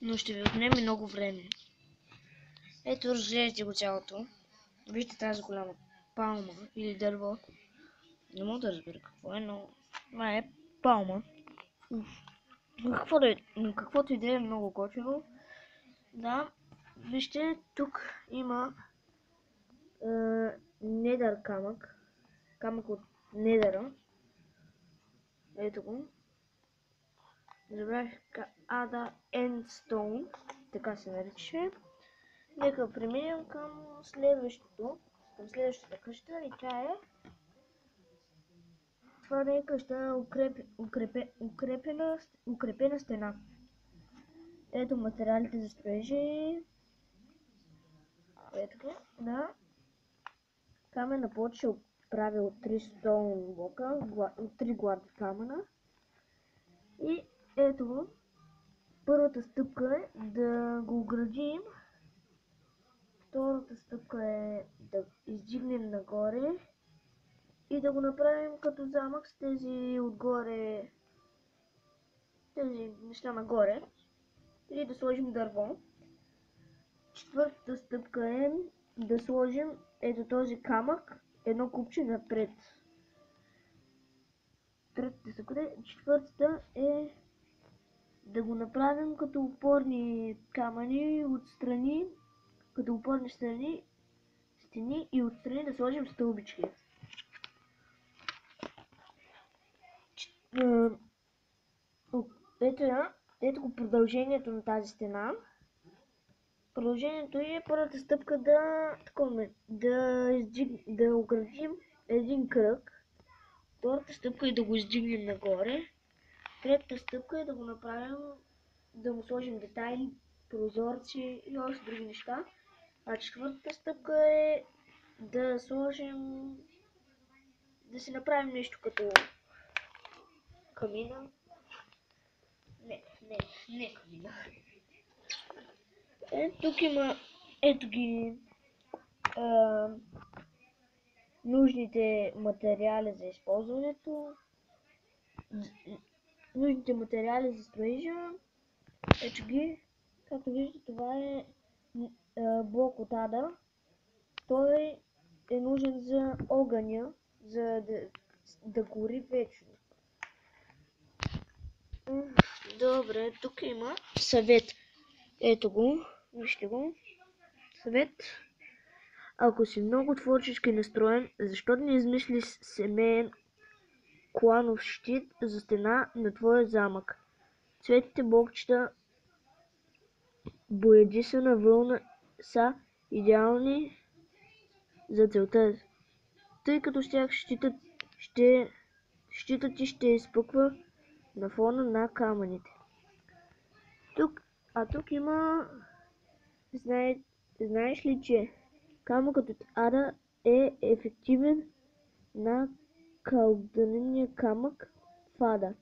но ще ви отнеме много време. Ето, разгледайте го цялото. Вижте тази голяма палма или дърво. Не мога да разбера какво е, но това е палма. Каквото и да е много готино. Да, вижте, тук има недър камък. Камък от недъра. Ето го. Забравих Ада Endstone, така се нарича. Нека преминем към следващата къща и тя е... Това не е къща, укрепена стена. Ето материалите за строежи. Ето го, да. Камена плоча ще прави от 3 стоун блока, от 3 глади камъна. И ето го. Първата стъпка е да го оградим. Втората стъпка е да издигнем нагоре и да го направим като замък с тези отгоре, тези неща нагоре, или да сложим дърво. Четвъртата стъпка е да сложим ето този камък, едно купче напред. Третата стъпка, четвъртата е да го направим като опорни камъни отстрани, като опорни стени и отстрани да сложим стълбички. Ето го продължението на тази стена. Продължението е първата стъпка да оградим един кръг. Втората стъпка е да го издигнем нагоре. Третата стъпка е да го направим, да му сложим детайли, прозорци и още други неща. А четвъртата стъпка е да сложим, да си направим нещо като камина. Не камина. Тук има, ето ги нужните материали за използването, нужните материали за строежа. Ето ги, както виждате, това е блок от ада. Той е нужен за огъня, за да гори вечно. Добре, тук има съвет. Ето го, вижте го. Съвет. Ако си много творчески настроен, защо да не измислиш семейен кланов щит за стена на твоя замък? Цветните блокчета боядисана вълна са идеални за целта, тъй като с тях щитът ти ще изпъква на фона на камъните. Тук има... Знаеш ли, че камъкът от ада е ефективен на кълденения камък в ада?